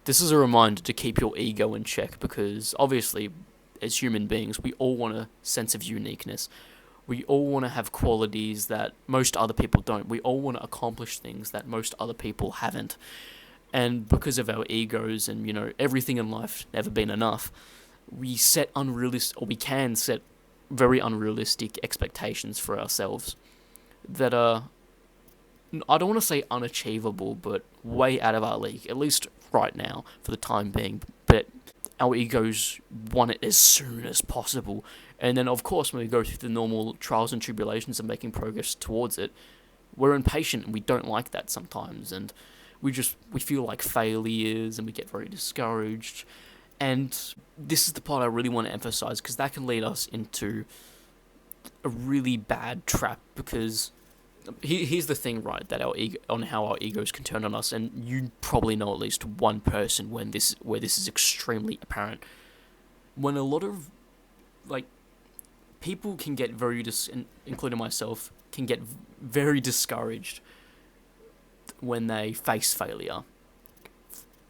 This is a reminder to keep your ego in check because obviously, as human beings, we all want a sense of uniqueness. We all want to have qualities that most other people don't. We all want to accomplish things that most other people haven't. And because of our egos and, everything in life never been enough, we can set very unrealistic expectations for ourselves that are, I don't want to say unachievable, but way out of our league, at least right now, for the time being. But our egos want it as soon as possible. And then, of course, when we go through the normal trials and tribulations of making progress towards it, we're impatient and we don't like that sometimes. And we feel like failures and we get very discouraged. And this is the part I really want to emphasize because that can lead us into a really bad trap because here's the thing, right? That on how our egos can turn on us, and you probably know at least one person where this is extremely apparent. When a lot of people can get including myself, can get very discouraged when they face failure.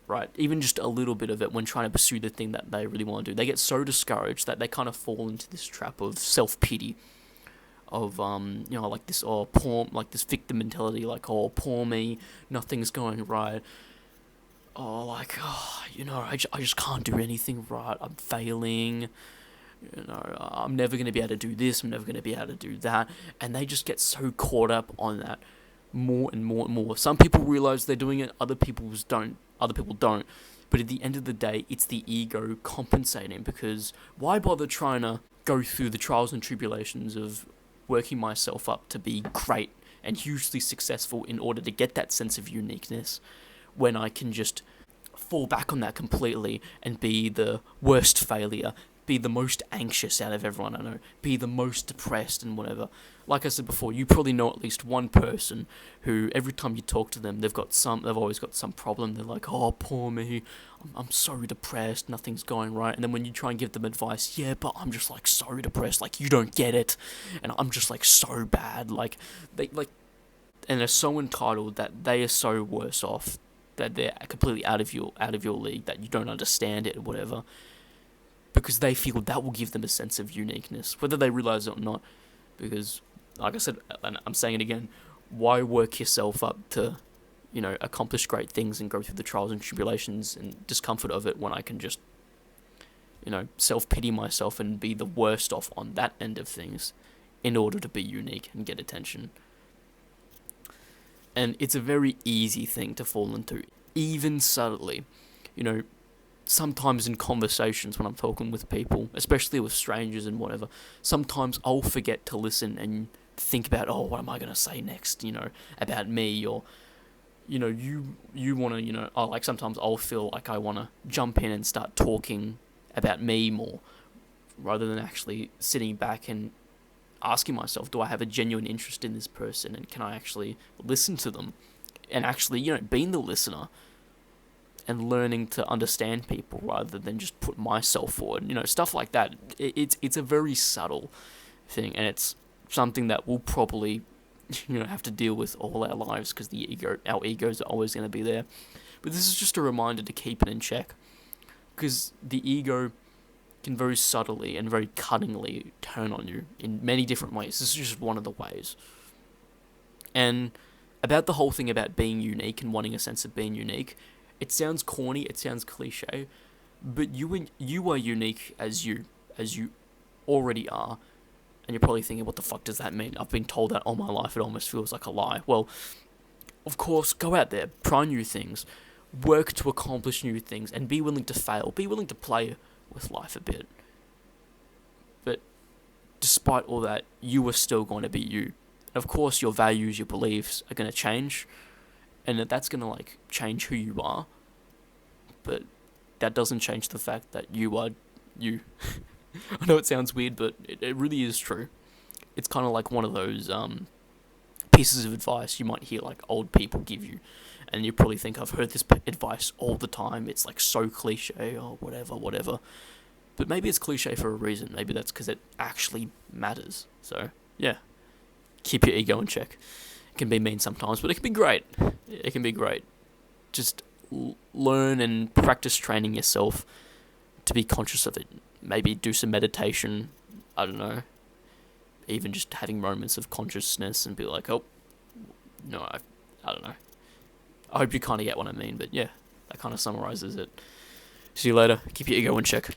Right, even just a little bit of it when trying to pursue the thing that they really want to do, they get so discouraged that they kind of fall into this trap of self pity, of like this this victim mentality, like poor me, nothing's going right, I just can't do anything right, I'm failing, I'm never gonna be able to do this, I'm never gonna be able to do that, and they just get so caught up on that more and more and more. Some people realize they're doing it, other people don't. But at the end of the day, it's the ego compensating because why bother trying to go through the trials and tribulations of working myself up to be great and hugely successful in order to get that sense of uniqueness when I can just fall back on that completely and be the worst failure, be the most anxious out of everyone I know, be the most depressed and whatever. Like I said before, you probably know at least one person who every time you talk to them, they've always got some problem. They're like, oh, poor me, I'm so depressed, nothing's going right. And then when you try and give them advice, yeah, but I'm just like so depressed, like you don't get it, and I'm just like so bad, and they're so entitled that they are so worse off that they're completely out of your league, that you don't understand it or whatever, because they feel that will give them a sense of uniqueness, whether they realize it or not. Because, like I said, and I'm saying it again, why work yourself up to, accomplish great things and go through the trials and tribulations and discomfort of it when I can just, self-pity myself and be the worst off on that end of things in order to be unique and get attention. And it's a very easy thing to fall into, even subtly. Sometimes in conversations when I'm talking with people, especially with strangers and whatever, sometimes I'll forget to listen and think about, what am I going to say next, about me, or, you want to, sometimes I'll feel like I want to jump in and start talking about me more, rather than actually sitting back and asking myself, do I have a genuine interest in this person, and can I actually listen to them, and actually, being the listener, and learning to understand people rather than just put myself forward, stuff like that. It's a very subtle thing, and it's something that we'll probably, have to deal with all our lives because our egos are always going to be there. But this is just a reminder to keep it in check, because the ego can very subtly and very cuttingly turn on you in many different ways. This is just one of the ways. And about the whole thing about being unique and wanting a sense of being unique, it sounds corny, it sounds cliche, but you are unique as you already are, and you're probably thinking, what the fuck does that mean? I've been told that all my life, it almost feels like a lie. Well, of course, go out there, try new things, work to accomplish new things, and be willing to fail, be willing to play with life a bit. But despite all that, you are still going to be you. Of course, your values, your beliefs are going to change, and that's going to change who you are, but that doesn't change the fact that you are you. I know it sounds weird, but it really is true. It's kind of like one of those pieces of advice you might hear old people give you, and you probably think, I've heard this advice all the time, it's so cliche or whatever, but maybe it's cliche for a reason. Maybe that's because it actually matters. So yeah, keep your ego in check. It can be mean sometimes, but it can be great. Just learn and practice training yourself to be conscious of it. Maybe do some meditation. I don't know. Even just having moments of consciousness and be like, oh, no, I don't know. I hope you kind of get what I mean, but yeah, that kind of summarizes it. See you later. Keep your ego in check.